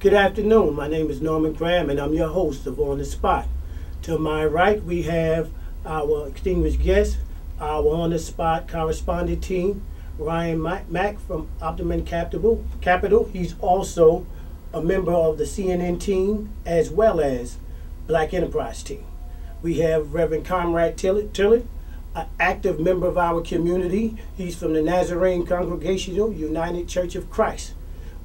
Good afternoon. My name is Norman Graham, and I'm your host of On the Spot. To my right, we have our distinguished guest, our On the Spot correspondent team, Ryan Mack from Optimum Capital. He's also a member of the CNN team as well as Black Enterprise team. We have Reverend Conrad Tillard, an active member of our community. He's from the Nazarene Congregational United Church of Christ.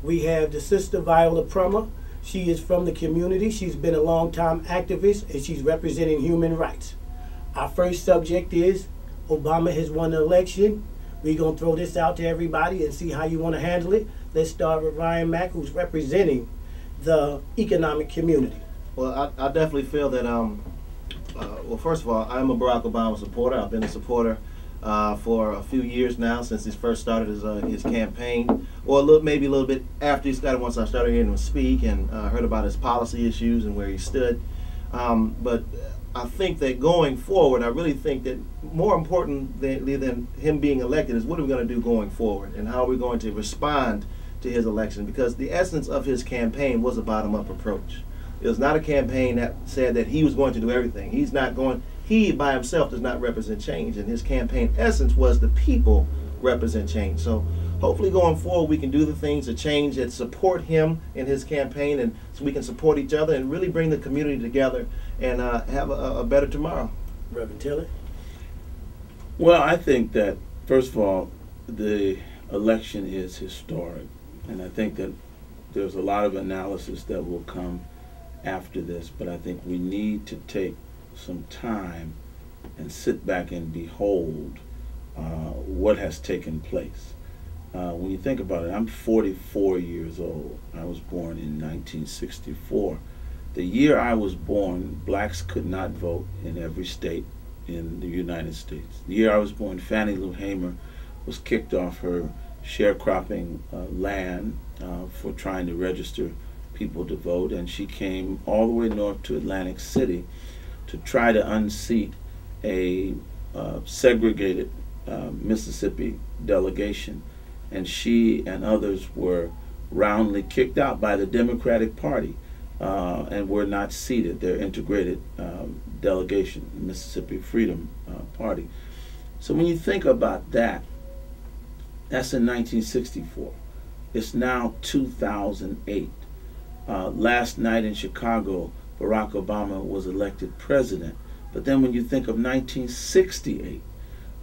We have the sister Viola Plummer. She is from the community. She's been a long-time activist, and she's representing human rights. Our first subject is Obama has won the election. We're going to throw this out to everybody and see how you want to handle it. Let's start with Ryan Mack, who's representing the economic community. Well, I definitely feel that, well, first of all, I'm a Barack Obama supporter. I've been a supporter for a few years now, since he first started his campaign, or maybe a little bit after he started, once I started hearing him speak and heard about his policy issues and where he stood. But I think that going forward, I really think that more important than him being elected is what are we going to do going forward, and how are we going to respond to his election, because the essence of his campaign was a bottom-up approach. It was not a campaign that said that he was going to do everything. He by himself does not represent change, and his campaign essence was the people represent change. So hopefully going forward we can do the things to change that support him in his campaign, and so we can support each other and really bring the community together and have a better tomorrow. Reverend Tillard? Well, I think that, first of all, the election is historic, and I think that there's a lot of analysis that will come after this, but I think we need to take some time and sit back and behold what has taken place. When you think about it, I'm 44 years old. I was born in 1964. The year I was born, blacks could not vote in every state in the United States. The year I was born, Fannie Lou Hamer was kicked off her sharecropping land for trying to register people to vote, and she came all the way north to Atlantic City to try to unseat a segregated Mississippi delegation, and she and others were roundly kicked out by the Democratic Party and were not seated, their integrated delegation, Mississippi Freedom Party. So when you think about that, that's in 1964. It's now 2008. Last night in Chicago, Barack Obama was elected president. But then when you think of 1968,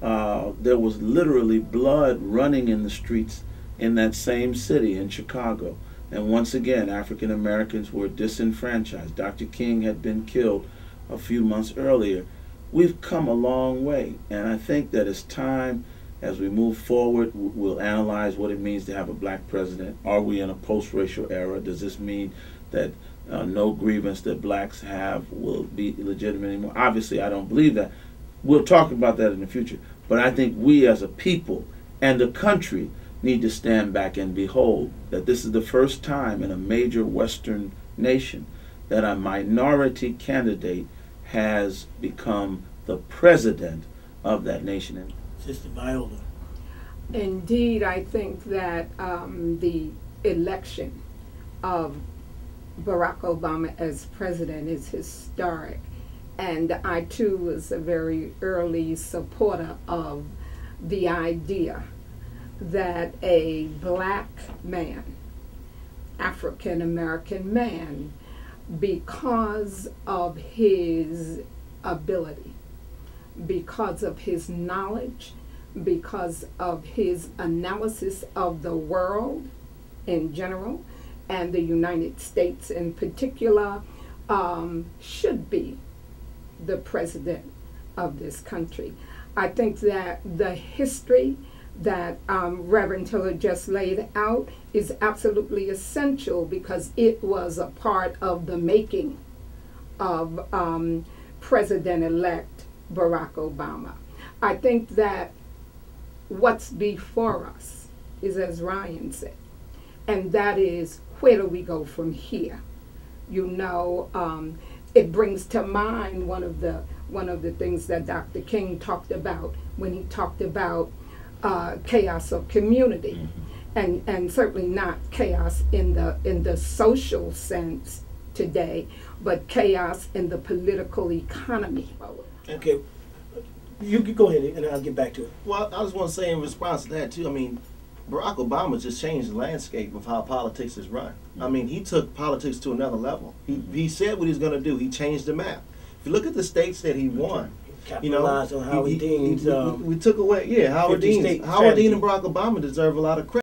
there was literally blood running in the streets in that same city in Chicago. And once again, African Americans were disenfranchised. Dr. King had been killed a few months earlier. We've come a long way, and I think that it's time, as we move forward, we'll analyze what it means to have a black president. Are we in a post-racial era? Does this mean that no grievance that blacks have will be legitimate anymore? Obviously, I don't believe that. We'll talk about that in the future. But I think we as a people and the country need to stand back and behold that this is the first time in a major Western nation that a minority candidate has become the president of that nation. Sister Viola. Indeed, I think that the election of Barack Obama as president is historic. And I too was a very early supporter of the idea that a black man, African American man, because of his ability, because of his knowledge, because of his analysis of the world in general, and the United States in particular, should be the president of this country. I think that the history that Reverend Tillard just laid out is absolutely essential, because it was a part of the making of President-elect Barack Obama. I think that what's before us is, as Ryan said, and that is, where do we go from here? You know, it brings to mind one of the things that Dr. King talked about when he talked about chaos of community, and certainly not chaos in the social sense today, but chaos in the political economy. Okay, you can go ahead and I'll get back to it. Well, I just want to say in response to that too. I mean, Barack Obama just changed the landscape of how politics is run. I mean, he took politics to another level. He said what he was going to do. He changed the map. If you look at the states that he won, you know, Capitalize on Howard Dean's. we took away, Howard 50 Dean. state Howard Dean strategy. and Barack Obama deserve a lot of credit.